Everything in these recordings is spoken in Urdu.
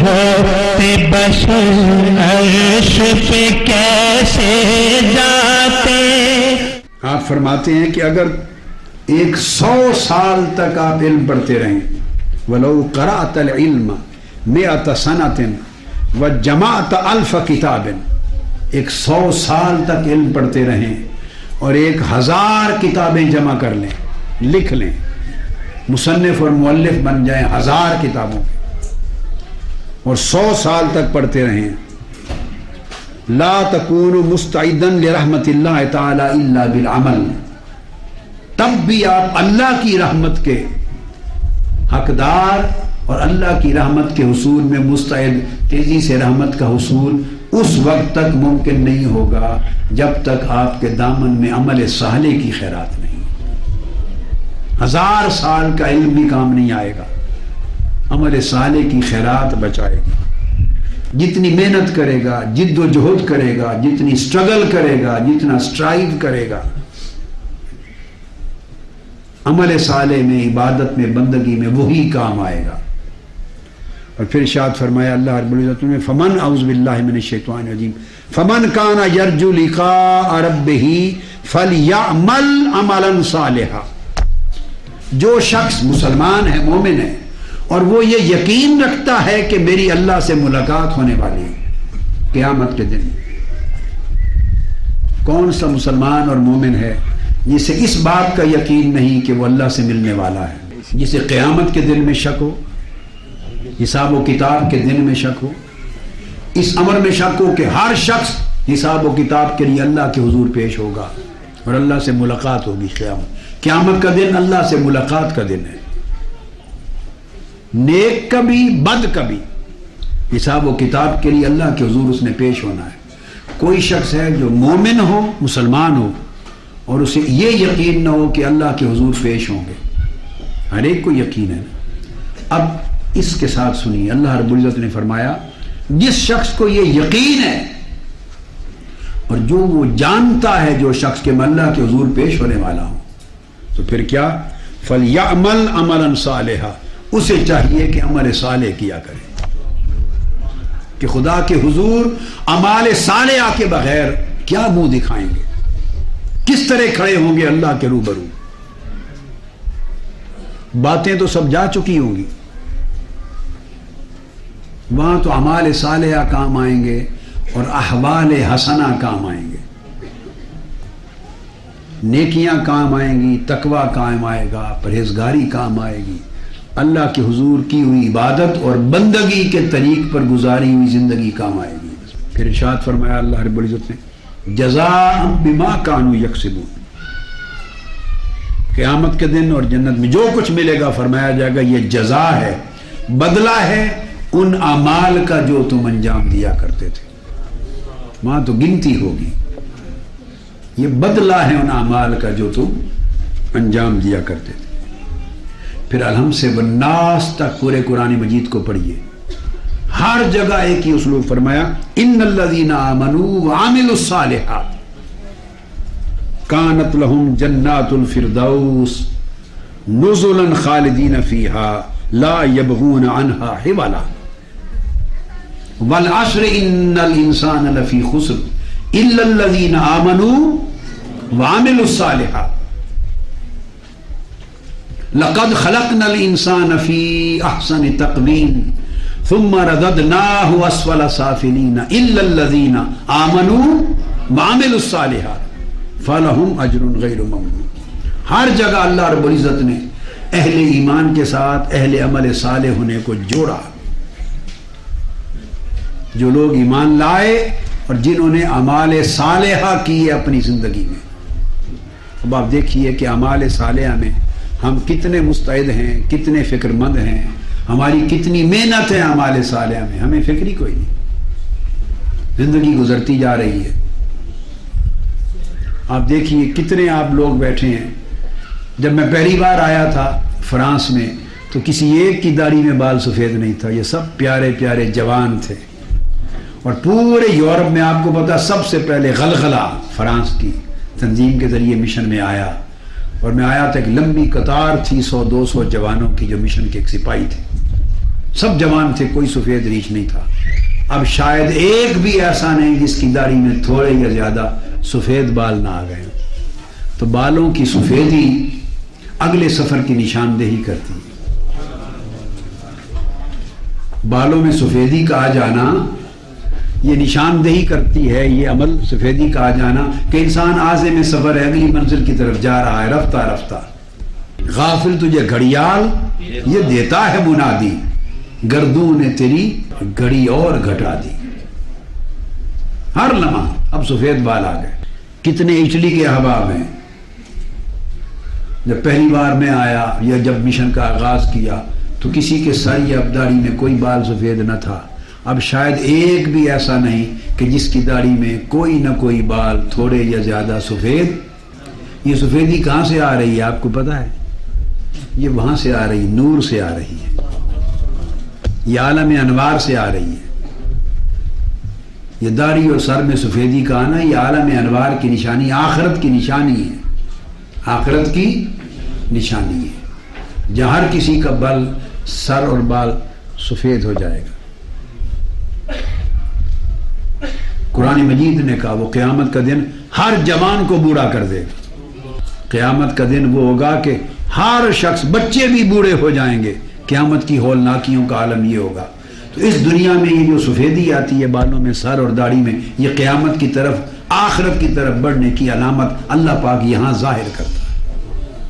ہوتے بشر عرش پہ کیسے جاتے. آپ فرماتے ہیں کہ اگر 100 سال تک آپ علم پڑھتے رہیں، وَلَوْ قَرَأْتَ الْعِلْمَ 100 سَنَةٍ وَجَمَعْتَ أَلْفَ كِتَابٍ، 100 سال تک علم پڑھتے رہیں اور 1000 کتابیں جمع کر لیں، لکھ لیں، مصنف اور مؤلف بن جائیں 1000 کتابوں کے، اور 100 سال تک پڑھتے رہیں، لا تکون مستعدا لرحمت اللہ تعالی الا بالعمل، تب بھی آپ اللہ کی رحمت کے حقدار اور اللہ کی رحمت کے حصول میں مستعد، تیزی سے رحمت کا حصول اس وقت تک ممکن نہیں ہوگا جب تک آپ کے دامن میں عمل صالح کی خیرات نہیں. 1000 سال کا علم بھی کام نہیں آئے گا، عمل صالح کی خیرات بچائے گی. جتنی محنت کرے گا، جد و جہد کرے گا، جتنی سٹرگل کرے گا، جتنا سٹرائیو کرے گا، عمل صالح میں، عبادت میں، بندگی میں وہی کام آئے گا. اور پھر ارشاد فرمایا اللہ رب العزت نے، فمن اعوذ باللہ من الشیطان الرجیم فمن کان یرجو لقاء ربہ فلیعمل عملا صالحا. جو شخص مسلمان ہے، مومن ہے، اور وہ یہ یقین رکھتا ہے کہ میری اللہ سے ملاقات ہونے والی ہے قیامت کے دن. کون سا مسلمان اور مومن ہے جسے اس بات کا یقین نہیں کہ وہ اللہ سے ملنے والا ہے، جسے قیامت کے دن میں شک ہو، حساب و کتاب کے دن میں شک ہو، اس امر میں شک ہو کہ ہر شخص حساب و کتاب کے لیے اللہ کے حضور پیش ہوگا اور اللہ سے ملاقات ہوگی. قیامت کا دن اللہ سے ملاقات کا دن ہے. نیک کبھی بد کبھی حساب و کتاب کے لیے اللہ کے حضور اس نے پیش ہونا ہے. کوئی شخص ہے جو مومن ہو، مسلمان ہو، اور اسے یہ یقین نہ ہو کہ اللہ کے حضور پیش ہوں گے. ہر ایک کو یقین ہے. اب اس کے ساتھ سنیے، اللہ رب العزت نے فرمایا جس شخص کو یہ یقین ہے اور جو وہ جانتا ہے جو شخص کہ میں اللہ کے حضور پیش ہونے والا ہوں، تو پھر کیا؟ فَلْيَعْمَلْ عَمَلًا صَالِحًا، اسے چاہیے کہ عمل صالح کیا کرے. کہ خدا کے حضور اعمال صالحہ کے بغیر کیا منہ دکھائیں گے، کس طرح کھڑے ہوں گے اللہ کے روبرو. باتیں تو سب جا چکی ہوں گی، وہاں تو اعمال صالحہ کام آئیں گے اور احوال حسنہ کام آئیں گے. نیکیاں کام آئیں گی، تقوی کام آئے گا، پرہیزگاری کام آئے گی، اللہ کے حضور کی ہوئی عبادت اور بندگی کے طریق پر گزاری ہوئی زندگی کام آئے گی. پھر ارشاد فرمایا اللہ رب العزت نے جزاء بما كانوا يكسبون، قیامت کے دن اور جنت میں جو کچھ ملے گا فرمایا جائے گا یہ جزا ہے، بدلہ ہے ان اعمال کا جو تم انجام دیا کرتے تھے. وہاں تو گنتی ہوگی، یہ بدلہ ہے ان اعمال کا جو تم انجام دیا کرتے تھے. پھر الحم سے والناس تک پورے قرآن مجید کو پڑھیے، ہر جگہ ایک ہی اسلوب فرمایا ان الذین آمنوا وعملوا الصالحات کانت لہم جنات الفردوس نزلا خالدین فیہا لا یبغون عنہا حولا والعشر ان الانسان لفی خسر الا الذین آمنوا وعملوا الصالحات لقد خلقنا الانسان فی احسن تقویم ثم رددناه اسفل سافلین الا الذین آمنوا وعملوا الصالحات فلہم اجر غیر ممنون. ہر جگہ اللہ رب العزت نے اہل ایمان کے ساتھ اہل عمل صالح ہونے کو جوڑا. جو لوگ ایمان لائے اور جنہوں نے اعمال صالحہ کیے اپنی زندگی میں. اب آپ دیکھیے کہ اعمال صالحہ میں ہم کتنے مستعد ہیں، کتنے فکر مند ہیں، ہماری کتنی محنت ہے اعمال صالحہ میں، ہمیں فکر ہی کوئی نہیں، زندگی گزرتی جا رہی ہے. آپ دیکھیے کتنے آپ لوگ بیٹھے ہیں. جب میں پہلی بار آیا تھا فرانس میں تو کسی ایک کی داڑھی میں بال سفید نہیں تھا، یہ سب پیارے پیارے جوان تھے. اور پورے یورپ میں آپ کو پتا سب سے پہلے غلغلہ فرانس کی تنظیم کے ذریعے مشن میں آیا، اور میں آیا تھا ایک لمبی قطار تھی 100-200 جوانوں کی جو مشن کے ایک سپاہی تھے. سب جوان تھے، کوئی سفید ریچھ نہیں تھا. اب شاید ایک بھی ایسا نہیں جس کی داڑھی میں تھوڑے یا زیادہ سفید بال نہ آ گئے. تو بالوں کی سفیدی اگلے سفر کی نشاندہی کرتی ہے. بالوں میں سفیدی کا آ جانا یہ نشاندہی کرتی ہے، یہ عمل سفیدی کا آ جانا کہ انسان عازم سفر ہے، اگلی منزل کی طرف جا رہا ہے رفتہ رفتہ. غافل تجھے گھڑیال یہ دیتا ہے منادی، گردوں نے تیری گھڑی اور گھٹا دی. ہر لمحہ اب سفید بال آ گئے. کتنے اٹلی کے احباب ہیں. جب پہلی بار میں آیا یا جب مشن کا آغاز کیا تو کسی کے سر یا داڑھی میں کوئی بال سفید نہ تھا. اب شاید ایک بھی ایسا نہیں کہ جس کی داڑھی میں کوئی نہ کوئی بال تھوڑے یا زیادہ سفید. یہ سفیدی کہاں سے آ رہی ہے آپ کو پتہ ہے؟ یہ وہاں سے آ رہی، نور سے آ رہی ہے، یہ عالم انوار سے آ رہی ہے. یہ داڑھی اور سر میں سفیدی کا آنا یہ عالم انوار کی نشانی، آخرت کی نشانی ہے. آخرت کی نشانی ہے جہاں ہر کسی کا بل سر اور بال سفید ہو جائے گا. قرآن مجید نے کہا وہ قیامت کا دن ہر جوان کو بوڑھا کر دے گا. قیامت کا دن وہ ہوگا کہ ہر شخص، بچے بھی بوڑھے ہو جائیں گے. قیامت کی ہولناکیوں کا عالم یہ ہوگا. تو اس دنیا میں یہ جو سفیدی آتی ہے بالوں میں، سر اور داڑھی میں، یہ قیامت کی طرف، آخرت کی طرف بڑھنے کی علامت اللہ پاک یہاں ظاہر کرتا ہے.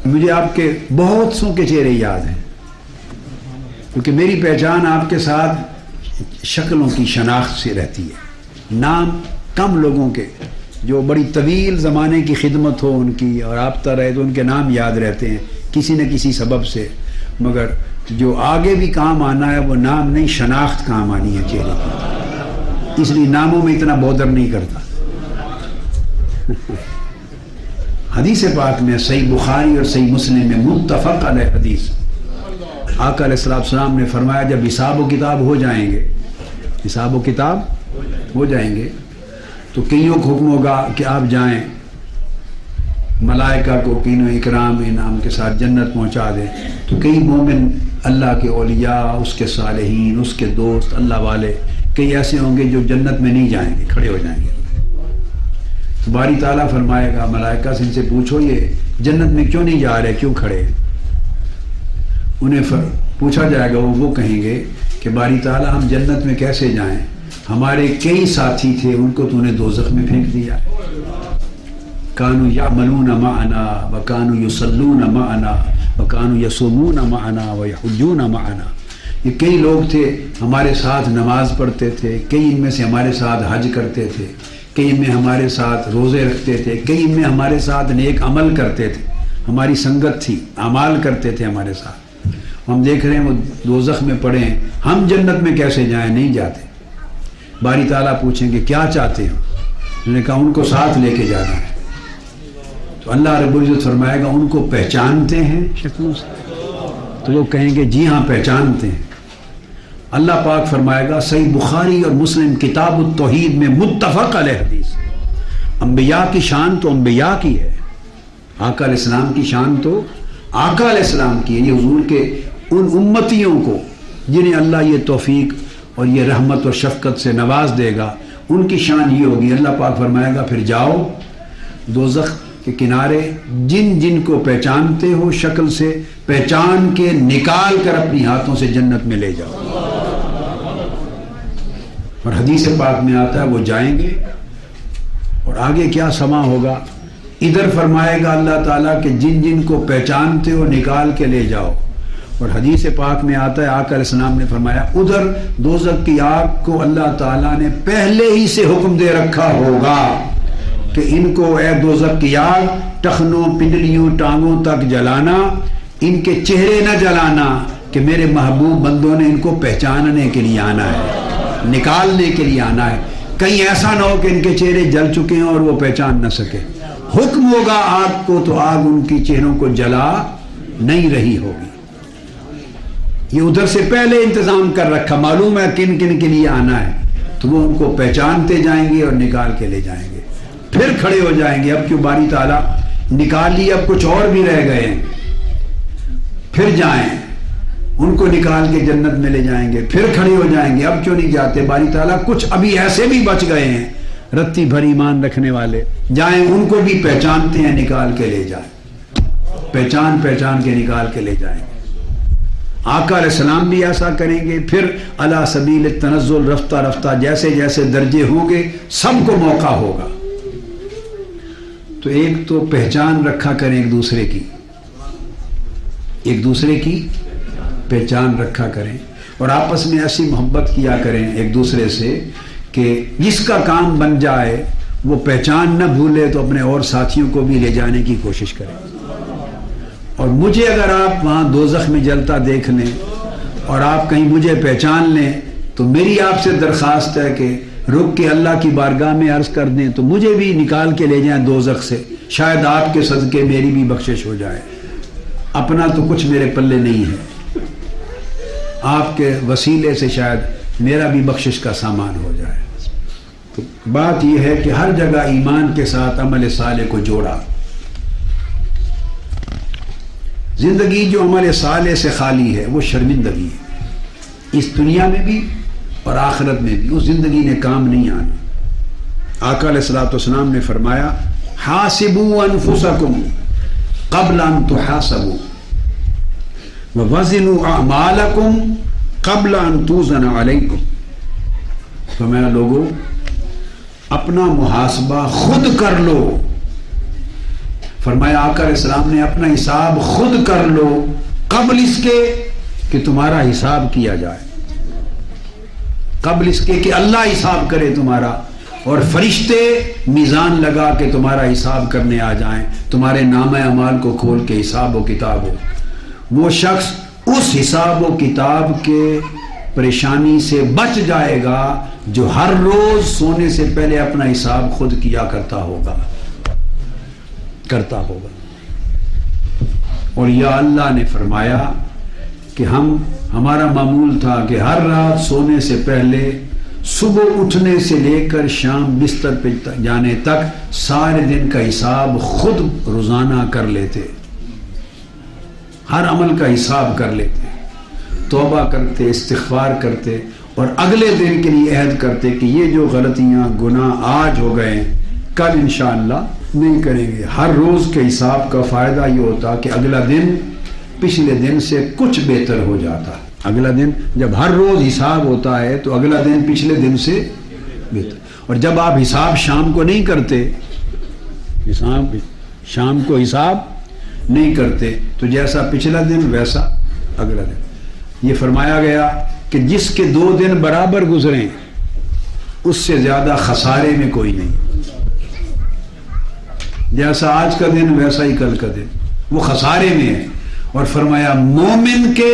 مجھے آپ کے بہت سو کے چہرے یاد ہیں کیونکہ میری پہچان آپ کے ساتھ شکلوں کی شناخت سے رہتی ہے. نام کم لوگوں کے جو بڑی طویل زمانے کی خدمت ہو ان کی اور رابطہ رہے تو ان کے نام یاد رہتے ہیں کسی نہ کسی سبب سے، مگر جو آگے بھی کام آنا ہے وہ نام نہیں، شناخت کام آنی ہے چہرے کی. اس لیے ناموں میں اتنا بودر نہیں کرتا. حدیث پاک میں صحیح بخاری اور صحیح مسلم میں متفق علیہ حدیث، آقا علیہ السلام نے فرمایا جب حساب و کتاب ہو جائیں گے، حساب و کتاب ہو جائیں گے تو کئیوں کو حکم ہوگا کہ آپ جائیں ملائکہ کو کین و اکرام انعام کے ساتھ جنت پہنچا دیں. تو کئی مومن اللہ کے اولیاء، اس کے صالحین، اس کے دوست اللہ والے کئی ایسے ہوں گے جو جنت میں نہیں جائیں گے، کھڑے ہو جائیں گے. تو باری تعالیٰ فرمائے گا ملائکہ سے ان سے پوچھو یہ جنت میں کیوں نہیں جا رہے، کیوں کھڑے؟ انہیں پوچھا جائے گا، وہ کہیں گے کہ باری تعالیٰ ہم جنت میں کیسے جائیں، ہمارے کئی ساتھی تھے ان کو تو نے دوزخ میں پھینک دیا. کانوا یعملون معنا وکانوا یصلون معنا وکانوا یصومون معنا ویحجون معنا. یہ کئی لوگ تھے ہمارے ساتھ نماز پڑھتے تھے، کئی ان میں سے ہمارے ساتھ حج کرتے تھے، کئی ان میں ہمارے ساتھ روزے رکھتے تھے، کئی ان میں ہمارے ساتھ نیک عمل کرتے تھے، ہماری سنگت تھی، اعمال کرتے تھے ہمارے ساتھ. ہم دیکھ رہے ہیں وہ دوزخ میں پڑے ہیں، ہم جنت میں کیسے جائیں؟ نہیں جاتے. باری تعالیٰ پوچھیں گے کیا چاہتے ہو؟ انہوں نے کہا ان کو ساتھ لے کے جانا ہے. تو اللہ رب العزت فرمائے گا ان کو پہچانتے ہیں شکلوں سے؟ تو وہ کہیں گے جی ہاں پہچانتے ہیں. اللہ پاک فرمائے گا صحیح بخاری اور مسلم کتاب التوحید میں متفق علیہ حدیث، انبیاء کی شان تو انبیاء کی ہے، آقا علیہ السلام کی شان تو آقا علیہ السلام کی ہے. یہ حضور کے ان امتیوں کو جنہیں اللہ یہ توفیق اور یہ رحمت اور شفقت سے نواز دے گا ان کی شان یہ ہوگی. اللہ پاک فرمائے گا پھر جاؤ دوزخ کے کنارے جن جن کو پہچانتے ہو شکل سے پہچان کے نکال کر اپنی ہاتھوں سے جنت میں لے جاؤ. اور حدیث پاک میں آتا ہے وہ جائیں گے اور آگے کیا سما ہوگا. ادھر فرمائے گا اللہ تعالیٰ کہ جن جن کو پہچانتے ہو نکال کے لے جاؤ. اور حدیث پاک میں آتا ہے آقا علیہ السلام نے فرمایا ادھر دوزخ کی آگ کو اللہ تعالیٰ نے پہلے ہی سے حکم دے رکھا ہوگا کہ ان کو اے دوزخ کی آگ ٹخنوں پنڈلیوں ٹانگوں تک جلانا، ان کے چہرے نہ جلانا کہ میرے محبوب بندوں نے ان کو پہچاننے کے لیے آنا ہے، نکالنے کے لیے آنا ہے. کہیں ایسا نہ ہو کہ ان کے چہرے جل چکے ہیں اور وہ پہچان نہ سکے. حکم ہوگا آگ کو تو آگ ان کی چہروں کو جلا نہیں رہی ہوگی. یہ ادھر سے پہلے انتظام کر رکھا، معلوم ہے کن کن کے لیے آنا ہے، تو وہ ان کو پہچانتے جائیں گے اور نکال کے لے جائیں گے. پھر کھڑے ہو جائیں گے، اب کیوں باری تعالیٰ نکال لی، اب کچھ اور بھی رہ گئے ہیں، پھر جائیں ان کو نکال کے جنت میں لے جائیں گے، پھر کھڑے ہو جائیں گے، اب کیوں نہیں جاتے؟ باری تعالیٰ کچھ ابھی ایسے بھی بچ گئے ہیں رتی بھر ایمان رکھنے والے، جائیں ان کو بھی پہچانتے ہیں، نکال کے لے جائیں، پہچان کے نکال کے لے جائیں۔ آقا علیہ السلام بھی ایسا کریں گے، پھر علی سبیل التنزل رفتہ رفتہ جیسے جیسے درجے ہوں گے سب کو موقع ہوگا۔ تو ایک تو پہچان رکھا کریں ایک دوسرے کی پہچان رکھا کریں، اور آپس میں ایسی محبت کیا کریں ایک دوسرے سے کہ جس کا کام بن جائے وہ پہچان نہ بھولے تو اپنے اور ساتھیوں کو بھی لے جانے کی کوشش کریں۔ اور مجھے اگر آپ وہاں دوزخ میں جلتا دیکھ لیں اور آپ کہیں مجھے پہچان لیں تو میری آپ سے درخواست ہے کہ رک کے اللہ کی بارگاہ میں عرض کر دیں تو مجھے بھی نکال کے لے جائیں دوزخ سے، شاید آپ کے صدقے میری بھی بخشش ہو جائے۔ اپنا تو کچھ میرے پلے نہیں ہے، آپ کے وسیلے سے شاید میرا بھی بخشش کا سامان ہو جائے۔ تو بات یہ ہے کہ ہر جگہ ایمان کے ساتھ عمل صالح کو جوڑا۔ زندگی جو عمل صالح سے خالی ہے وہ شرمندگی ہے، اس دنیا میں بھی اور آخرت میں بھی، اس زندگی نے کام نہیں آنا۔ آقا علیہ الصلوۃ والسلام نے فرمایا حاسبوا انفسکم قبل ان تحاسبوا ووزنوا اعمالکم قبل ان توزن علیکم۔ فرمایا لوگوں اپنا محاسبہ خود کر لو، فرمایا آقا علیہ السلام نے اپنا حساب خود کر لو قبل اس کے کہ تمہارا حساب کیا جائے، قبل اس کے کہ اللہ حساب کرے تمہارا، اور فرشتے میزان لگا کے تمہارا حساب کرنے آ جائیں، تمہارے نامہ اعمال کو کھول کے حساب و کتاب ہو۔ وہ شخص اس حساب و کتاب کے پریشانی سے بچ جائے گا جو ہر روز سونے سے پہلے اپنا حساب خود کیا کرتا ہوگا۔ اور یا اللہ نے فرمایا کہ ہمارا معمول تھا کہ ہر رات سونے سے پہلے صبح اٹھنے سے لے کر شام بستر پہ جانے تک سارے دن کا حساب خود روزانہ کر لیتے، ہر عمل کا حساب کر لیتے، توبہ کرتے، استغفار کرتے، اور اگلے دن کے لیے عہد کرتے کہ یہ جو غلطیاں گناہ آج ہو گئے کل انشاءاللہ نہیں کریں گے۔ ہر روز کے حساب کا فائدہ یہ ہوتا کہ اگلا دن پچھلے دن سے کچھ بہتر ہو جاتا۔ اگلا دن جب ہر روز حساب ہوتا ہے تو اگلا دن پچھلے دن سے بہتر۔ اور جب آپ حساب شام کو نہیں کرتے، شام کو حساب نہیں کرتے تو جیسا پچھلا دن ویسا اگلا دن۔ یہ فرمایا گیا کہ جس کے 2 دن برابر گزریں اس سے زیادہ خسارے میں کوئی نہیں۔ جیسا آج کا دن ویسا ہی کل کا دن، وہ خسارے میں ہے۔ اور فرمایا مومن کے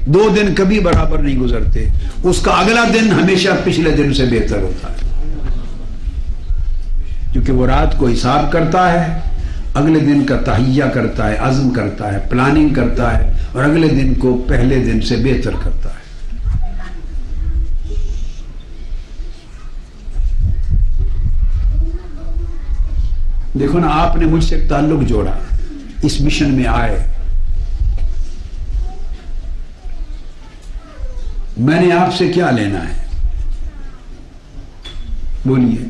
2 دن کبھی برابر نہیں گزرتے، اس کا اگلا دن ہمیشہ پچھلے دن سے بہتر ہوتا ہے، کیونکہ وہ رات کو حساب کرتا ہے، اگلے دن کا تہیہ کرتا ہے، عزم کرتا ہے، پلاننگ کرتا ہے، اور اگلے دن کو پہلے دن سے بہتر کرتا ہے۔ دیکھو نا، آپ نے مجھ سے ایک تعلق جوڑا، اس مشن میں آئے، میں نے آپ سے کیا لینا ہے؟ بولیے۔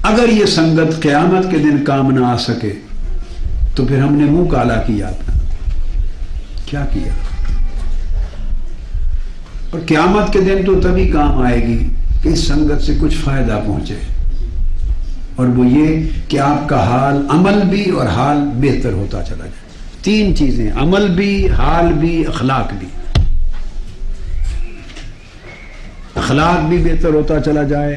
اگر یہ سنگت قیامت کے دن کام نہ آ سکے تو پھر ہم نے منہ کالا کیا تھا، کیا کیا؟ اور قیامت کے دن تو تبھی کام آئے گی کہ اس سنگت سے کچھ فائدہ پہنچے، اور وہ یہ کہ آپ کا حال، عمل بھی اور حال بہتر ہوتا چلا جائے۔ 3 چیزیں، عمل بھی، حال بھی، اخلاق بھی۔ اخلاق بھی بہتر ہوتا چلا جائے،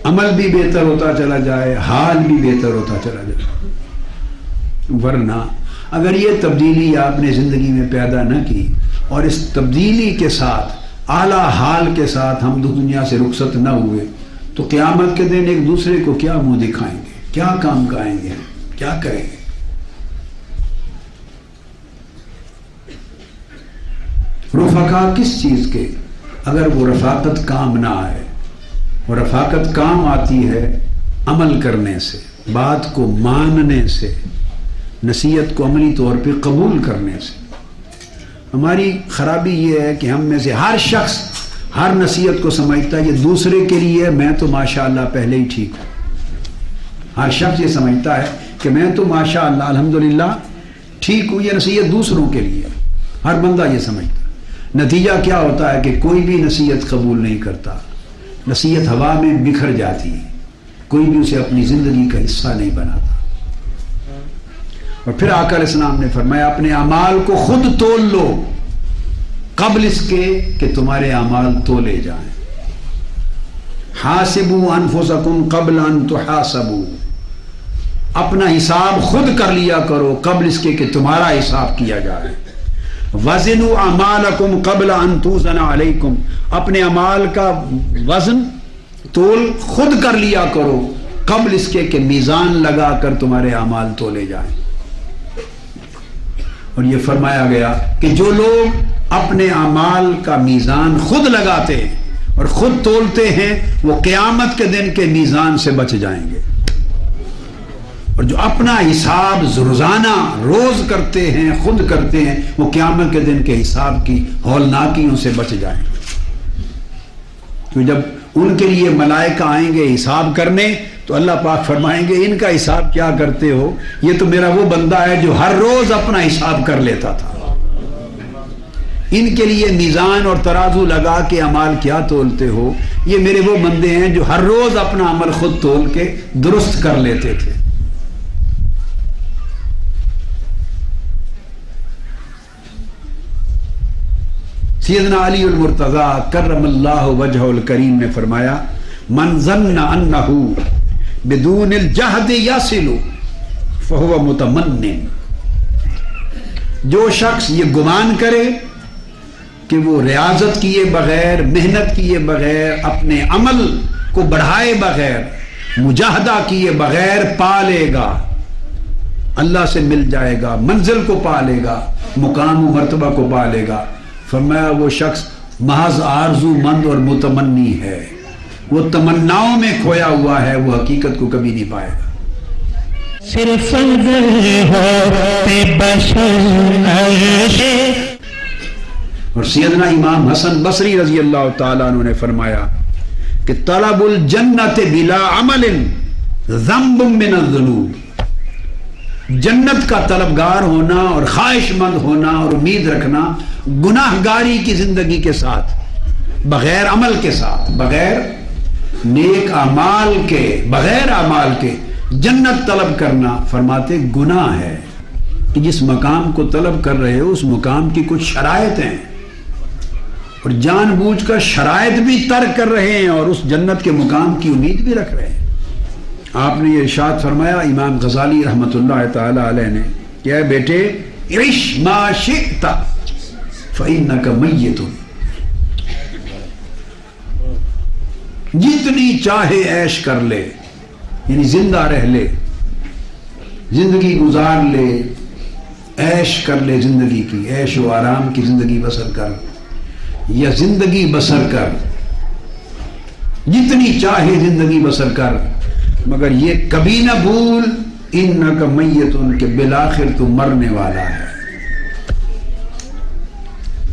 عمل بھی بہتر ہوتا چلا جائے، حال بھی بہتر ہوتا چلا جائے۔ ورنہ اگر یہ تبدیلی آپ نے زندگی میں پیدا نہ کی اور اس تبدیلی کے ساتھ، اعلیٰ حال کے ساتھ ہم دنیا سے رخصت نہ ہوئے تو قیامت کے دن ایک دوسرے کو کیا منہ دکھائیں گے، کیا کام کہیں گے، کیا کریں گے؟ رفقا کس چیز کے؟ اگر وہ رفاقت کام نہ آئے، اور رفاقت کام آتی ہے عمل کرنے سے، بات کو ماننے سے، نصیحت کو عملی طور پہ قبول کرنے سے۔ ہماری خرابی یہ ہے کہ ہم میں سے ہر شخص ہر نصیحت کو سمجھتا ہے یہ دوسرے کے لیے، میں تو ماشاءاللہ پہلے ہی ٹھیک ہوں. ہر شخص یہ سمجھتا ہے کہ میں تو ماشاءاللہ الحمدللہ ٹھیک ہوں، یہ نصیحت دوسروں کے لیے. ہر بندہ یہ سمجھتا ہے. نتیجہ کیا ہوتا ہے کہ کوئی بھی نصیحت قبول نہیں کرتا، نصیحت ہوا میں بکھر جاتی ہے، کوئی بھی اسے اپنی زندگی کا حصہ نہیں بناتا. اور پھر آقا علیہ السلام نے فرمایا اپنے اعمال کو خود تول لو قبل اس کے کہ تمہارے اعمال تولے جائیں. حاسبوا انفسکم قبل ان تحاسبوا، اپنا حساب خود کر لیا کرو قبل اس کے کہ تمہارا حساب کیا جائے. وزنوا اعمالکم قبل ان توزن علیکم، اپنے اعمال کا وزن تول خود کر لیا کرو قبل اس کے کہ میزان لگا کر تمہارے اعمال تولے جائیں. اور یہ فرمایا گیا کہ جو لوگ اپنے اعمال کا میزان خود لگاتے ہیں اور خود تولتے ہیں وہ قیامت کے دن کے میزان سے بچ جائیں گے، اور جو اپنا حساب روزانہ روز کرتے ہیں خود کرتے ہیں وہ قیامت کے دن کے حساب کی ہولناکیوں سے بچ جائیں گے. تو جب ان کے لیے ملائکہ آئیں گے حساب کرنے تو اللہ پاک فرمائیں گے ان کا حساب کیا کرتے ہو؟ یہ تو میرا وہ بندہ ہے جو ہر روز اپنا حساب کر لیتا تھا. ان کے لیے میزان اور ترازو لگا کے اعمال کیا تولتے ہو؟ یہ میرے وہ بندے ہیں جو ہر روز اپنا عمل خود تول کے درست کر لیتے تھے. سیدنا علی المرتضی کرم اللہ وجہہ الکریم نے فرمایا من ظن انہ بدون الجہد یصل فہو متمنن، جو شخص یہ گمان کرے کہ وہ ریاضت کیے بغیر محنت کیے بغیر اپنے عمل کو بڑھائے بغیر مجاہدہ کیے بغیر پا لے گا، اللہ سے مل جائے گا، منزل کو پا لے گا، مقام و مرتبہ کو پا لے گا. فرمایا وہ شخص محض آرزو مند اور متمنی ہے، وہ تمناؤں میں کھویا ہوا ہے، وہ حقیقت کو کبھی نہیں پائے گا. صرف ہوتے بشر. اور سیدنا امام حسن بصری رضی اللہ تعالیٰ عنہ نے فرمایا کہ طلب الجنت بلا عمل ذنب من الذنوب، جنت کا طلبگار ہونا اور خواہش مند ہونا اور امید رکھنا گناہ گاری کی زندگی کے ساتھ، بغیر عمل کے ساتھ، بغیر نیک اعمال کے، بغیر اعمال کے جنت طلب کرنا فرماتے گناہ ہے. کہ جس مقام کو طلب کر رہے ہو اس مقام کی کچھ شرائط ہیں اور جان بوجھ کر شرائط بھی ترک کر رہے ہیں اور اس جنت کے مقام کی امید بھی رکھ رہے ہیں. آپ نے یہ ارشاد فرمایا امام غزالی رحمۃ اللہ تعالی علیہ نے کہ اے بیٹے عش ما شئت فإنک میت، جتنی چاہے عیش کر لے، یعنی زندہ رہ لے، زندگی گزار لے، عیش کر لے، زندگی کی عیش و آرام کی زندگی بسر کر یا زندگی بسر کر، جتنی چاہے زندگی بسر کر، مگر یہ کبھی نہ بھول انک میت، کہ بالآخر تو مرنے والا ہے.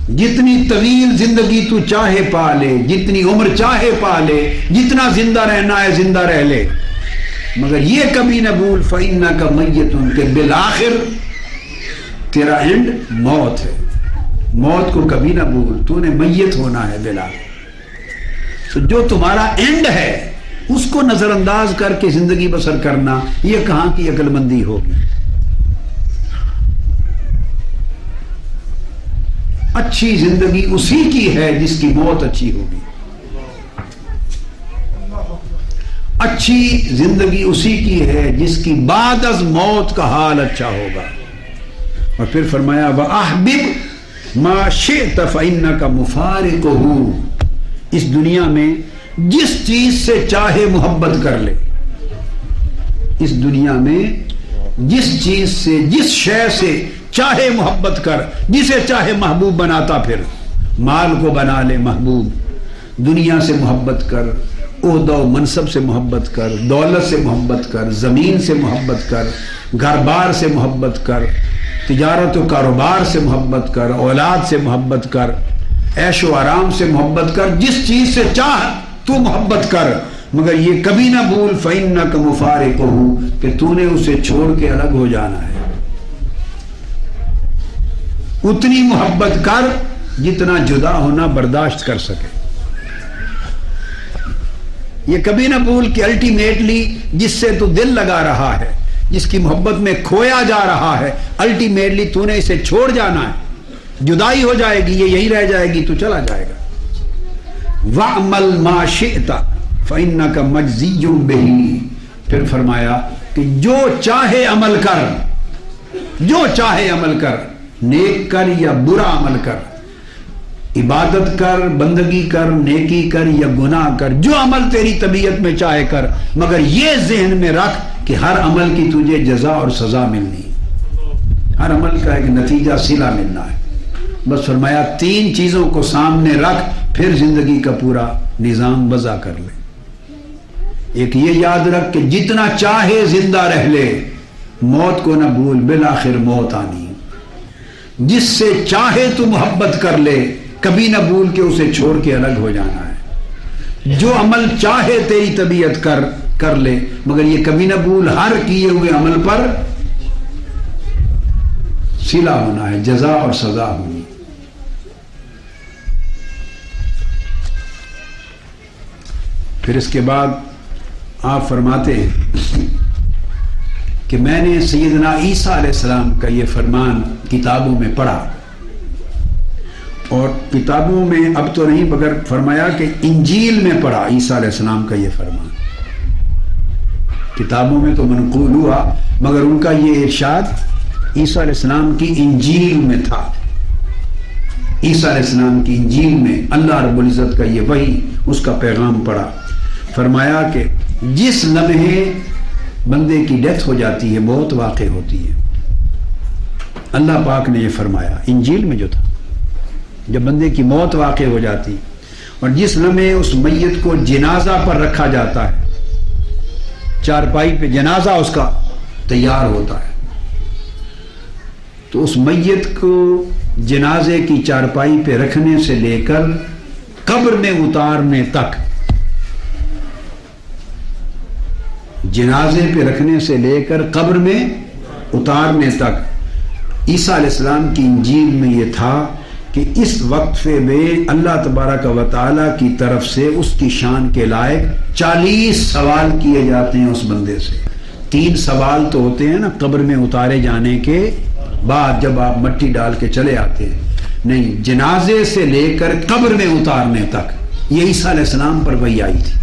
جتنی طویل زندگی تو چاہے پا لے، جتنی عمر چاہے پا لے، جتنا زندہ رہنا ہے زندہ رہ لے، مگر یہ کبھی نہ بھول فإنک میت، کہ بالآخر تیرا اینڈ موت ہے. موت کو کبھی نہ بھول، تو نے میت ہونا ہے بالآخر. تو جو تمہارا اینڈ ہے اس کو نظر انداز کر کے زندگی بسر کرنا یہ کہاں کی عقل مندی ہوگی. اچھی زندگی اسی کی ہے جس کی موت اچھی ہوگی، اچھی زندگی اسی کی ہے جس کی بعد از موت کا حال اچھا ہوگا. اور پھر فرمایا وَأَحْبِبْ مَا شِئْتَ فَإِنَّكَ مُفَارِقُهُ، اس دنیا میں جس چیز سے چاہے محبت کر لے، اس دنیا میں جس چیز سے، جس شے سے چاہے محبت کر، جسے چاہے محبوب بناتا پھر. مال کو بنا لے محبوب، دنیا سے محبت کر، عہدہ و منصب سے محبت کر، دولت سے محبت کر، زمین سے محبت کر، گھر بار سے محبت کر، تجارت و کاروبار سے محبت کر، اولاد سے محبت کر، عیش و آرام سے محبت کر، جس چیز سے چاہ تو محبت کر، مگر یہ کبھی نہ بھول فَإِنَّكَ مُفَارِقُهُ کہ تو نے اسے چھوڑ کے الگ ہو جانا ہے۔ اتنی محبت کر جتنا جدا ہونا برداشت کر سکے۔ یہ کبھی نہ بھول کہ الٹیمیٹلی جس سے تو دل لگا رہا ہے، جس کی محبت میں کھویا جا رہا ہے، الٹیمیٹلی تو نے اسے چھوڑ جانا ہے، جدائی ہو جائے گی، یہ یہی رہ جائے گی، تو چلا جائے گا۔ وَعْمَلْ مَا شِئْتَ فَإِنَّكَ مَجْزِيٌّ بِهِ، پھر فرمایا کہ جو چاہے عمل کر، جو چاہے عمل کر، نیک کر یا برا عمل کر، عبادت کر، بندگی کر، نیکی کر یا گناہ کر، جو عمل تیری طبیعت میں چاہے کر، مگر یہ ذہن میں رکھ کہ ہر عمل کی تجھے جزا اور سزا ملنی ہے، ہر عمل کا ایک نتیجہ صلہ ملنا ہے۔ بس فرمایا تین چیزوں کو سامنے رکھ، پھر زندگی کا پورا نظام وضع کر لے۔ ایک یہ یاد رکھ کہ جتنا چاہے زندہ رہ لے، موت کو نہ بھول، بالآخر موت آنی ہے۔ جس سے چاہے تو محبت کر لے، کبھی نہ بھول کہ اسے چھوڑ کے الگ ہو جانا ہے۔ جو عمل چاہے تیری طبیعت کر لے، مگر یہ کبھی نہ بھول ہر کیے ہوئے عمل پر صلہ ہونا ہے، جزا اور سزا ہونی۔ پھر اس کے بعد آپ فرماتے ہیں کہ میں نے سیدنا عیسیٰ علیہ السلام کا یہ فرمان کتابوں میں پڑھا، اور کتابوں میں اب تو نہیں مگر فرمایا کہ انجیل میں پڑھا عیسیٰ علیہ السلام کا یہ فرمان۔ کتابوں میں تو منقول ہوا، مگر ان کا یہ ارشاد عیسیٰ علیہ السلام کی انجیل میں تھا۔ عیسیٰ علیہ السلام کی انجیل میں اللہ رب العزت کا یہ وحی، اس کا پیغام پڑھا۔ فرمایا کہ جس لمحے بندے کی ڈیتھ ہو جاتی ہے، موت واقع ہوتی ہے، اللہ پاک نے یہ فرمایا انجیل میں جو تھا، جب بندے کی موت واقع ہو جاتی اور جس لمحے اس میت کو جنازہ پر رکھا جاتا ہے، چارپائی پہ جنازہ اس کا تیار ہوتا ہے، تو اس میت کو جنازے کی چارپائی پہ رکھنے سے لے کر قبر میں اتارنے تک، جنازے پہ رکھنے سے لے کر قبر میں اتارنے تک، عیسیٰ علیہ السلام کی انجیل میں یہ تھا کہ اس وقفے میں اللہ تبارک و تعالیٰ کی طرف سے اس کی شان کے لائق 40 سوال کیے جاتے ہیں اس بندے سے۔ 3 سوال تو ہوتے ہیں نا قبر میں اتارے جانے کے بعد، جب آپ مٹی ڈال کے چلے آتے ہیں، نہیں، جنازے سے لے کر قبر میں اتارنے تک یہ عیسیٰ علیہ السلام پر وحی آئی تھی۔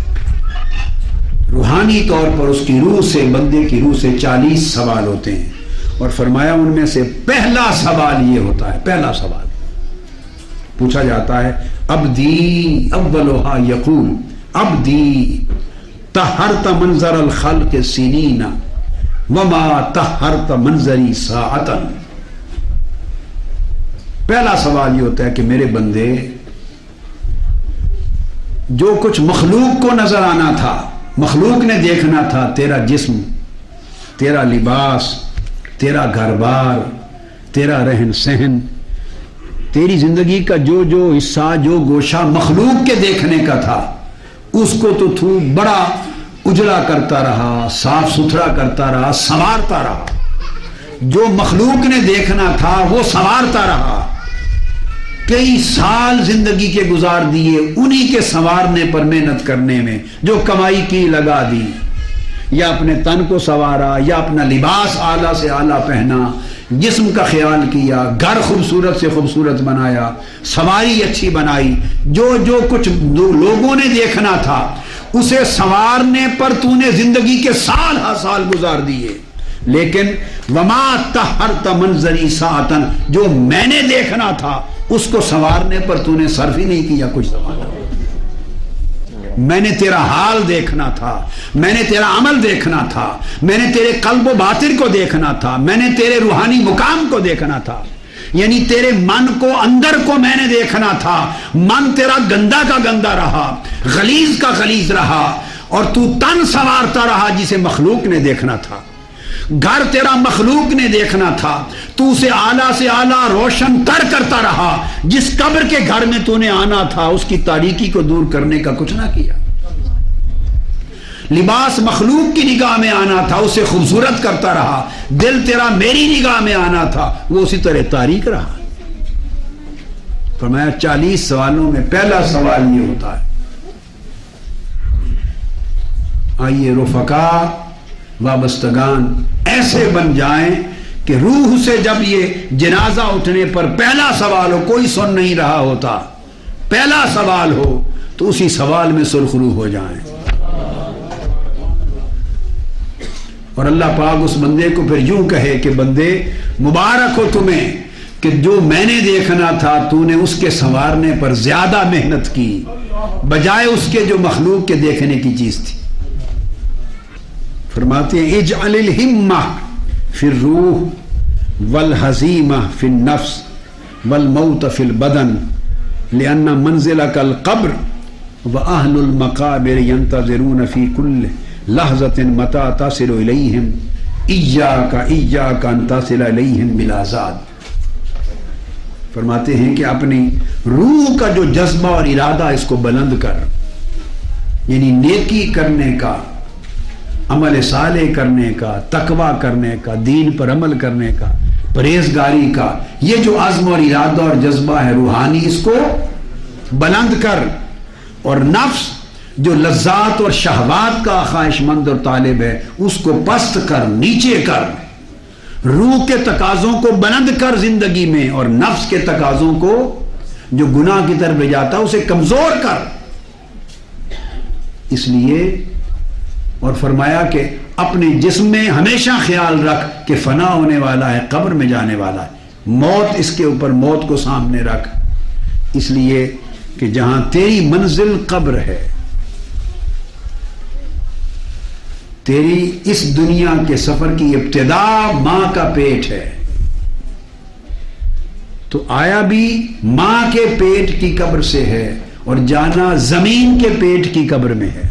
روحانی طور پر اس کی روح سے، بندے کی روح سے 40 سوال ہوتے ہیں، اور فرمایا ان میں سے پہلا سوال یہ ہوتا ہے، پہلا سوال پوچھا جاتا ہے، عبدی اولھا یقول عبدی طہرت منظر الخلق سنین وما طہرت منظری ساعتا۔ پہلا سوال یہ ہوتا ہے کہ میرے بندے، جو کچھ مخلوق کو نظر آنا تھا، مخلوق نے دیکھنا تھا، تیرا جسم، تیرا لباس، تیرا گھر بار، تیرا رہن سہن، تیری زندگی کا جو جو حصہ، جو گوشہ مخلوق کے دیکھنے کا تھا، اس کو تو بڑا اجلا کرتا رہا، صاف ستھرا کرتا رہا، سنوارتا رہا۔ جو مخلوق نے دیکھنا تھا وہ سنوارتا رہا، کئی سال زندگی کے گزار دیے انہی کے سنوارنے پر، محنت کرنے میں، جو کمائی کی لگا دی، یا اپنے تن کو سنوارا، یا اپنا لباس اعلیٰ سے اعلیٰ پہنا، جسم کا خیال کیا، گھر خوبصورت سے خوبصورت بنایا، سواری اچھی بنائی، جو جو کچھ لوگوں نے دیکھنا تھا اسے سنوارنے پر تو نے زندگی کے سال ہا سال گزار دیے، لیکن وما طہرت منظری ساعتن، جو میں نے دیکھنا تھا اس کو سنوارنے پر تو نے صرف ہی نہیں کیا کچھ زمانہ۔ میں نے تیرا حال دیکھنا تھا، میں نے تیرا عمل دیکھنا تھا، میں نے تیرے قلب و باطن کو دیکھنا تھا، میں نے تیرے روحانی مقام کو دیکھنا تھا، یعنی تیرے من کو، اندر کو میں نے دیکھنا تھا۔ من تیرا گندا کا گندا رہا، غلیظ کا غلیظ رہا، اور تو تن سنوارتا رہا جسے مخلوق نے دیکھنا تھا۔ گھر تیرا مخلوق نے دیکھنا تھا، تو اسے اعلیٰ سے اعلیٰ روشن تر کرتا رہا، جس قبر کے گھر میں تو نے آنا تھا اس کی تاریکی کو دور کرنے کا کچھ نہ کیا۔ لباس مخلوق کی نگاہ میں آنا تھا، اسے خوبصورت کرتا رہا، دل تیرا میری نگاہ میں آنا تھا، وہ اسی طرح تاریک رہا۔ فرمایا 40 سوالوں میں پہلا سوال یہ ہوتا ہے، آئیے رفقا وابستگان ایسے بن جائیں کہ روح سے جب یہ جنازہ اٹھنے پر پہلا سوال ہو، کوئی سن نہیں رہا ہوتا، پہلا سوال ہو تو اسی سوال میں سرخرو ہو جائیں، اور اللہ پاک اس بندے کو پھر یوں کہے کہ بندے مبارک ہو تمہیں کہ جو میں نے دیکھنا تھا تو نے اس کے سنوارنے پر زیادہ محنت کی بجائے اس کے جو مخلوق کے دیکھنے کی چیز تھی۔ فرماتے ہیں اجعل الہمہ فی الروح والحزیمہ فی النفس والموت فی البدن لأن منزلک القبر واہل المقابر ينتظرون فی کل لحظۃ متى تصل الیہم ایاک ان تصل الیہم بلا زاد۔ فرماتے ہیں کہ اپنی روح کا جو جذبہ اور ارادہ اس کو بلند کر، یعنی نیکی کرنے کا، عمل صالح کرنے کا، تقوی کرنے کا، دین پر عمل کرنے کا، پرہیزگاری کا، یہ جو عزم اور ارادہ اور جذبہ ہے روحانی، اس کو بلند کر، اور نفس جو لذات اور شہوات کا خواہش مند اور طالب ہے اس کو پست کر، نیچے کر، روح کے تقاضوں کو بلند کر زندگی میں، اور نفس کے تقاضوں کو جو گناہ کی طرف لے جاتا ہے اسے کمزور کر۔ اس لیے اور فرمایا کہ اپنے جسم میں ہمیشہ خیال رکھ کہ فنا ہونے والا ہے، قبر میں جانے والا ہے، موت اس کے اوپر، موت کو سامنے رکھ، اس لیے کہ جہاں تیری منزل قبر ہے، تیری اس دنیا کے سفر کی ابتدا ماں کا پیٹ ہے، تو آیا بھی ماں کے پیٹ کی قبر سے ہے اور جانا زمین کے پیٹ کی قبر میں ہے۔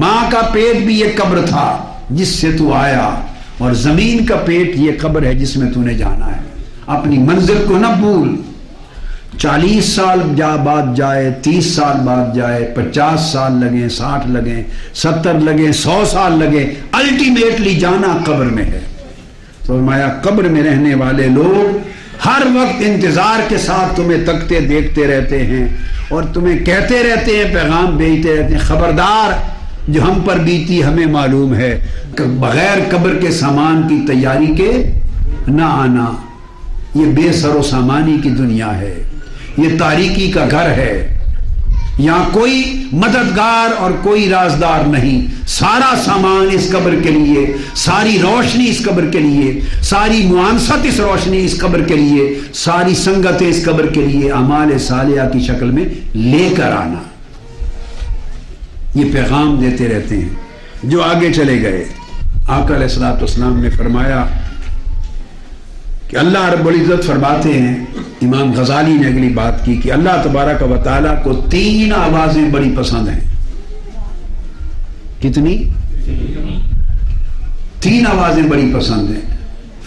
ماں کا پیٹ بھی یہ قبر تھا جس سے تو آیا، اور زمین کا پیٹ یہ قبر ہے جس میں تو نے جانا ہے۔ اپنی منزل کو نہ بھول، 40 سال بعد جائے، 30 سال بعد جائے، 50 سال لگیں، 60 لگیں، 70 لگیں، 100 سال لگیں، الٹیمیٹلی جانا قبر میں ہے۔ تو فرمایا قبر میں رہنے والے لوگ ہر وقت انتظار کے ساتھ تمہیں تکتے دیکھتے رہتے ہیں اور تمہیں کہتے رہتے ہیں، پیغام بھیجتے رہتے ہیں، خبردار جو ہم پر بیتی ہمیں معلوم ہے کہ بغیر قبر کے سامان کی تیاری کے نہ آنا، یہ بے سر و سامانی کی دنیا ہے، یہ تاریکی کا گھر ہے، یہاں کوئی مددگار اور کوئی رازدار نہیں، سارا سامان اس قبر کے لیے، ساری روشنی اس قبر کے لیے، ساری معانست اس روشنی اس قبر کے لیے، ساری سنگتیں اس قبر کے لیے اعمال صالحہ کی شکل میں لے کر آنا، یہ پیغام دیتے رہتے ہیں۔ جو آگے چلے گئے، آقا علیہ الصلوۃ والسلام نے فرمایا کہ اللہ رب العزت فرماتے ہیں، امام غزالی نے اگلی بات کی کہ اللہ تبارک و تعالیٰ کو 3 آوازیں بڑی پسند ہیں۔ کتنی؟ 3 آوازیں بڑی پسند ہیں۔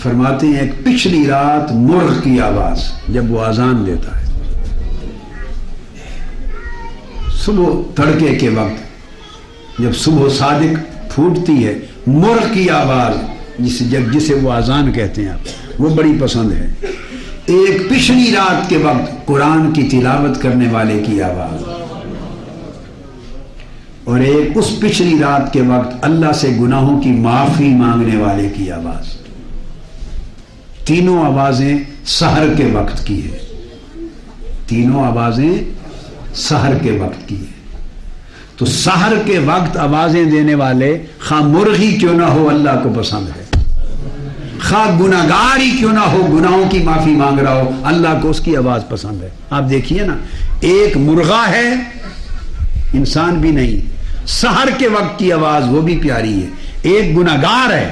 فرماتے ہیں ایک پچھلی رات مرغ کی آواز جب وہ اذان دیتا ہے، صبح تڑکے کے وقت جب صبح صادق پھوٹتی ہے، مرغ کی آواز جسے وہ اذان کہتے ہیں آپ، وہ بڑی پسند ہے۔ ایک پچھلی رات کے وقت قرآن کی تلاوت کرنے والے کی آواز، اور ایک اس پچھلی رات کے وقت اللہ سے گناہوں کی معافی مانگنے والے کی آواز۔ تینوں آوازیں سحر کے وقت کی ہے، تینوں آوازیں سحر کے وقت کی ہے۔ تو سحر کے وقت آوازیں دینے والے خواہ مرغی کیوں نہ ہو اللہ کو پسند ہے، خواہ گناہگار ہی کیوں نہ ہو، گناہوں کی معافی مانگ رہا ہو، اللہ کو اس کی آواز پسند ہے۔ آپ دیکھیے نا، ایک مرغا ہے، انسان بھی نہیں، سحر کے وقت کی آواز وہ بھی پیاری ہے، ایک گناہگار ہے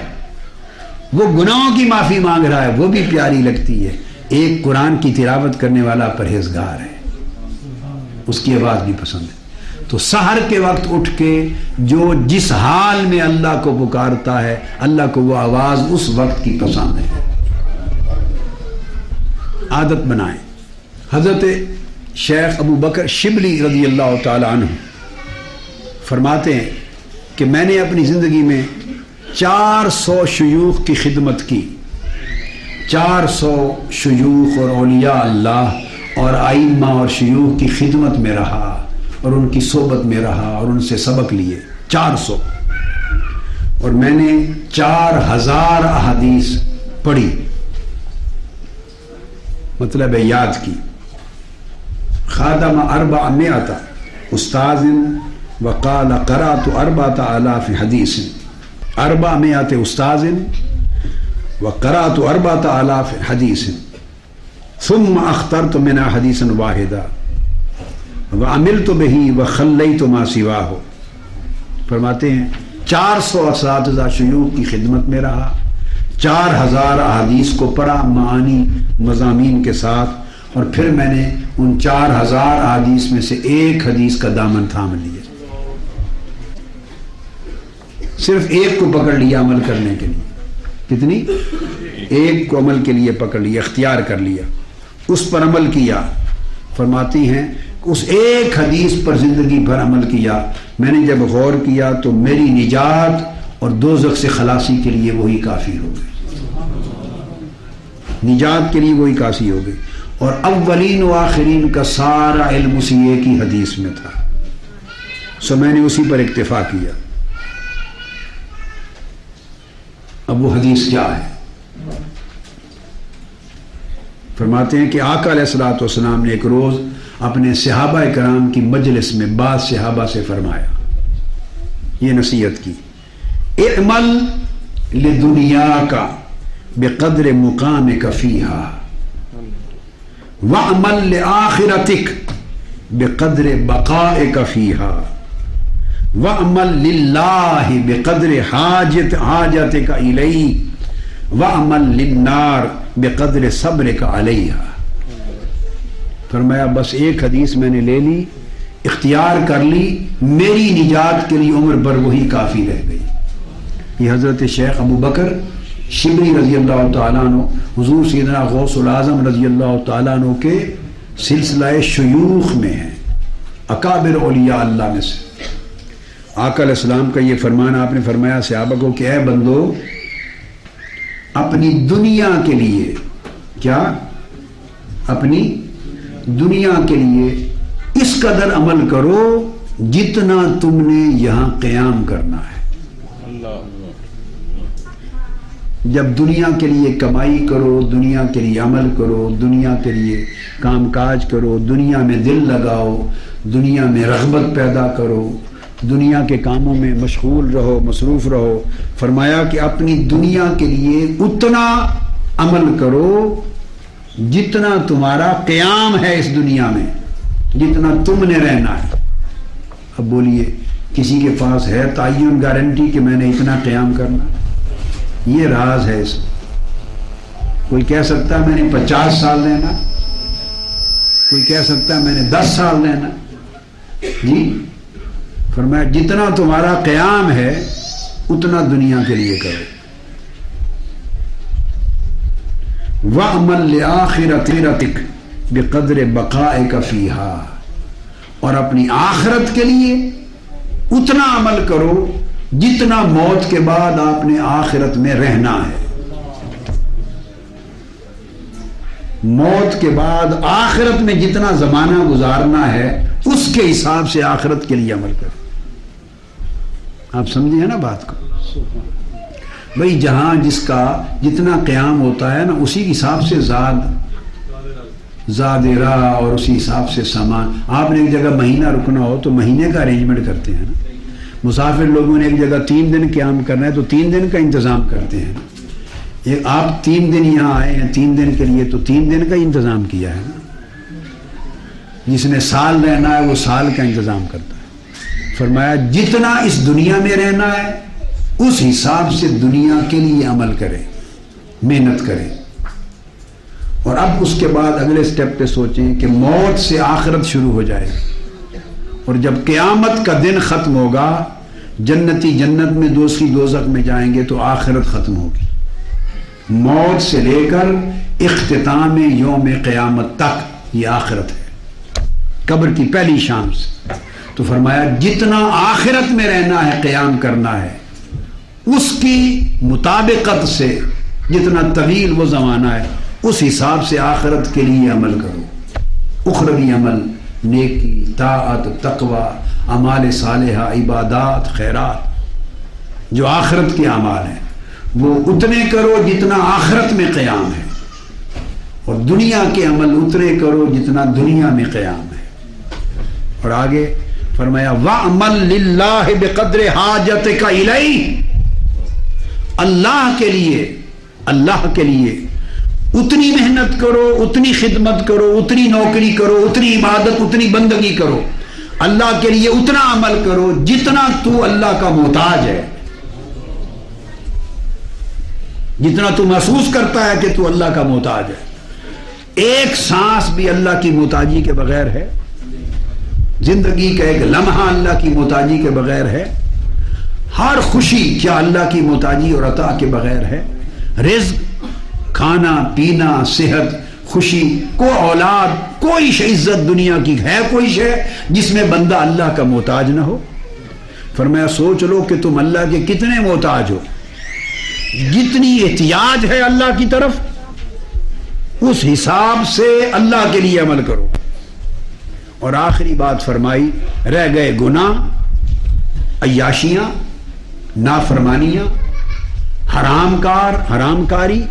وہ گناہوں کی معافی مانگ رہا ہے وہ بھی پیاری لگتی ہے، ایک قرآن کی تلاوت کرنے والا پرہیزگار ہے، اس کی آواز بھی پسند ہے۔ تو سحر کے وقت اٹھ کے جو جس حال میں اللہ کو پکارتا ہے اللہ کو وہ آواز اس وقت کی پسند ہے. عادت بنائیں. حضرت شیخ ابو بکر شبلی رضی اللہ تعالی عنہ فرماتے ہیں کہ میں نے اپنی زندگی میں 400 شیوخ کی خدمت کی. 400 شیوخ اور اولیاء اللہ اور ائمہ اور شیوخ کی خدمت میں رہا اور ان کی صحبت میں رہا اور ان سے سبق لیے. 400. اور میں نے 4000 احادیث پڑھی، مطلب ہے یاد کی. خادم 400 استاذ وقال قرأت 4000 حدیث. 400 استاذ وقرأت 4000 حدیث ثم اخترت منها حدیثا واحدا وعملت به وخلیت ما سواه. فرماتے ہیں 400 اساتذہ شیوخ کی خدمت میں رہا، 4000 احادیث کو پڑھا معانی مضامین کے ساتھ، اور پھر میں نے ان 4000 احادیث میں سے ایک حدیث کا دامن تھام لیا. صرف ایک کو پکڑ لیا عمل کرنے کے لیے. کتنی؟ ایک کو عمل کے لیے پکڑ لیا، اختیار کر لیا، اس پر عمل کیا. فرماتی ہیں اس ایک حدیث پر زندگی بھر عمل کیا. میں نے جب غور کیا تو میری نجات اور دوزخ سے خلاصی کے لیے وہی کافی ہو گئی. نجات کے لیے وہی کافی ہو گئی. اور اولین و آخرین کا سارا علم اسی ایک ہی حدیث میں تھا، سو میں نے اسی پر اکتفا کیا. اب وہ حدیث کیا ہے؟ فرماتے ہیں کہ آقا علیہ الصلوۃ والسلام نے ایک روز اپنے صحابہ کرام کی مجلس میں بعض صحابہ سے فرمایا، یہ نصیحت کی، اعمل لدنیاک بقدر مقامک فیہا وعمل لآخرتک بقدر بقائک فیہا وعمل للہ بقدر حاجتک الیہ وعمل للنار بقدر صبرک علیہا. فرمایا بس ایک حدیث میں نے لے لی، اختیار کر لی، میری نجات کے لیے عمر بھر وہی کافی رہ گئی. یہ حضرت شیخ ابو بکر شبلی رضی اللہ تعالیٰ عنہ حضور سیدنا غوث العظم رضی اللہ تعالیٰ عنہ کے سلسلہ شیوخ میں ہیں، اکابر اولیاء اللہ میں سے. آقا علیہ السلام کا یہ فرمان آپ نے فرمایا صحابہ کو کہ اے بندو، اپنی دنیا کے لیے، کیا؟ اپنی دنیا کے لیے اس قدر عمل کرو جتنا تم نے یہاں قیام کرنا ہے. جب دنیا کے لیے کمائی کرو، دنیا کے لیے عمل کرو، دنیا کے لیے کام کاج کرو، دنیا میں دل لگاؤ، دنیا میں رغبت پیدا کرو، دنیا کے کاموں میں مشغول رہو، مصروف رہو. فرمایا کہ اپنی دنیا کے لیے اتنا عمل کرو جتنا تمہارا قیام ہے اس دنیا میں، جتنا تم نے رہنا ہے. اب بولیے کسی کے پاس ہے تعین گارنٹی کہ میں نے اتنا قیام کرنا؟ یہ راز ہے اس میں. کوئی کہہ سکتا ہے میں نے 50 سال رہنا، کوئی کہہ سکتا ہے میں نے 10 سال رہنا. جی فرمایا جتنا تمہارا قیام ہے اتنا دنیا کے لیے کرو. وَعْمَلْ لِآخِرَتِكَ بِقَدْرِ بَقَائِكَ فِيهَا، اور اپنی آخرت کے لیے اتنا عمل کرو جتنا موت کے بعد آپ نے آخرت میں رہنا ہے. موت کے بعد آخرت میں جتنا زمانہ گزارنا ہے اس کے حساب سے آخرت کے لیے عمل کرو. آپ سمجھے ہیں نا بات کو؟ بھئی جہاں جس کا جتنا قیام ہوتا ہے نا اسی حساب سے زاد راہ اور اسی حساب سے سامان. آپ نے ایک جگہ مہینہ رکنا ہو تو مہینے کا ارینجمنٹ کرتے ہیں نا. مسافر لوگوں نے ایک جگہ 3 دن قیام کرنا ہے تو 3 دن کا انتظام کرتے ہیں. آپ 3 دن یہاں آئے ہیں 3 دن کے لیے تو 3 دن کا انتظام کیا ہے نا. جس نے سال رہنا ہے وہ سال کا انتظام کرتا ہے. فرمایا جتنا اس دنیا میں رہنا ہے اس حساب سے دنیا کے لیے عمل کریں، محنت کریں. اور اب اس کے بعد اگلے سٹیپ پہ سوچیں کہ موت سے آخرت شروع ہو جائے اور جب قیامت کا دن ختم ہوگا جنتی جنت میں دوسری دوزخ میں جائیں گے تو آخرت ختم ہوگی. موت سے لے کر اختتام یوم قیامت تک یہ آخرت ہے، قبر کی پہلی شام سے. تو فرمایا جتنا آخرت میں رہنا ہے قیام کرنا ہے اس کی مطابقت سے، جتنا طویل وہ زمانہ ہے اس حساب سے آخرت کے لیے عمل کرو. اخروی عمل، نیکی، طاعت، تقوی، اعمال صالحہ، عبادات، خیرات، جو آخرت کے اعمال ہیں وہ اتنے کرو جتنا آخرت میں قیام ہے، اور دنیا کے عمل اتنے کرو جتنا دنیا میں قیام ہے. اور آگے فرمایا وَعْمَلْ لِلَّهِ بِقَدْرِ حَاجَتِكَ إِلَيْهِ، اللہ کے لیے اتنی محنت کرو، اتنی خدمت کرو، اتنی نوکری کرو، اتنی عبادت، اتنی بندگی کرو، اللہ کے لیے اتنا عمل کرو جتنا تو اللہ کا محتاج ہے، جتنا تو محسوس کرتا ہے کہ تو اللہ کا محتاج ہے. ایک سانس بھی اللہ کی محتاجی کے بغیر ہے، زندگی کا ایک لمحہ اللہ کی محتاجی کے بغیر ہے، ہر خوشی کیا اللہ کی محتاجی اور عطا کے بغیر ہے. رزق، کھانا پینا، صحت، خوشی، کوئی اولاد، کوئی عزت دنیا کی ہے کوئی شے جس میں بندہ اللہ کا محتاج نہ ہو. فرمایا سوچ لو کہ تم اللہ کے کتنے محتاج ہو، جتنی احتیاج ہے اللہ کی طرف اس حساب سے اللہ کے لیے عمل کرو. اور آخری بات فرمائی رہ گئے گناہ، عیاشیاں، نافرمانیاں، حرام کاری،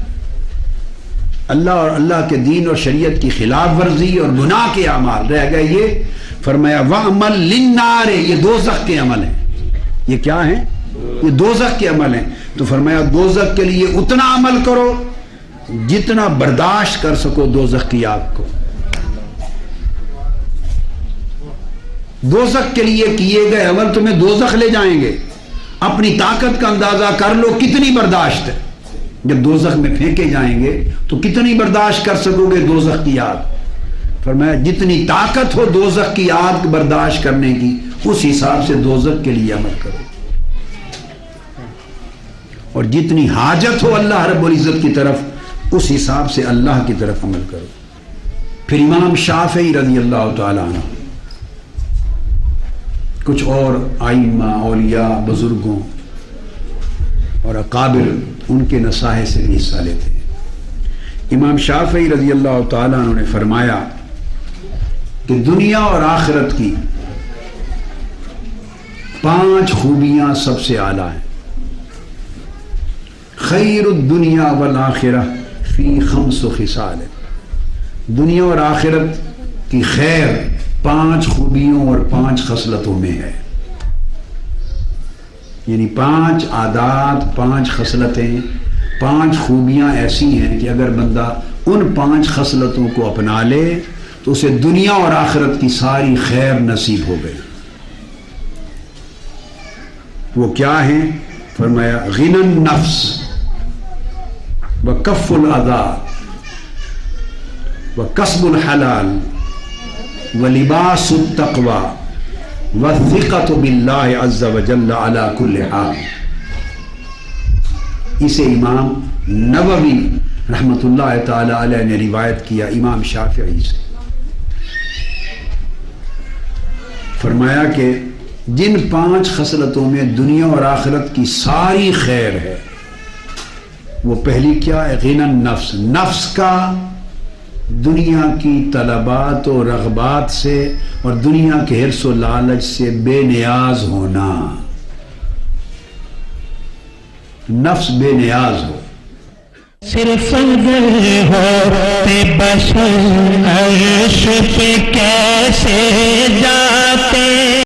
اللہ اور اللہ کے دین اور شریعت کی خلاف ورزی اور گناہ کے اعمال رہ گئے. یہ فرمایا وَعْمَلْ لِلنَّارِ، یہ دوزخ کے عمل ہیں. یہ کیا ہیں؟ یہ دوزخ کے عمل ہیں. تو فرمایا دوزخ کے لیے اتنا عمل کرو جتنا برداشت کر سکو دوزخ کی آگ کو. دوزخ کے لیے کیے گئے عمل تمہیں دوزخ لے جائیں گے. اپنی طاقت کا اندازہ کر لو کتنی برداشت ہے. جب دوزخ میں پھینکے جائیں گے تو کتنی برداشت کر سکو گے دوزخ کی آگ. فرمایا جتنی طاقت ہو دوزخ کی آگ برداشت کرنے کی اس حساب سے دوزخ کے لیے عمل کرو، اور جتنی حاجت ہو اللہ رب العزت کی طرف اس حساب سے اللہ کی طرف عمل کرو. پھر امام شافعی رضی اللہ تعالیٰ عنہ، کچھ اور ائمہ، اولیاء، بزرگوں اور اکابر ان کے نصائح سے بھی حصہ لیتے ہیں. امام شافعی رضی اللہ تعالیٰ عنہ نے فرمایا کہ دنیا اور آخرت کی 5 خوبیاں سب سے اعلیٰ ہیں. خیر الدنیا والآخرہ فی 5 خصال، دنیا اور آخرت کی خیر 5 خوبیوں اور 5 خصلتوں میں ہے. یعنی 5 عادات، 5 خصلتیں، 5 خوبیاں ایسی ہیں کہ اگر بندہ ان 5 خصلتوں کو اپنا لے تو اسے دنیا اور آخرت کی ساری خیر نصیب ہو گئی. وہ کیا ہیں؟ فرمایا غنى النفس وکف الاذى وکسب الحلال ولباس التقوى والثقة باللہ عز وجل علی کل حال. اسے امام نووی رحمۃ اللہ تعالی علیہ نے روایت کیا امام شافعی سے. فرمایا کہ جن 5 خصلتوں میں دنیا اور آخرت کی ساری خیر ہے وہ پہلی کیا ہے؟ غنى النفس، نفس کا دنیا کی طلبات و رغبات سے اور دنیا کے حرص و لالچ سے بے نیاز ہونا. نفس بے نیاز ہو. صرف اگر ہوتے بشر عرش پہ کیسے جاتے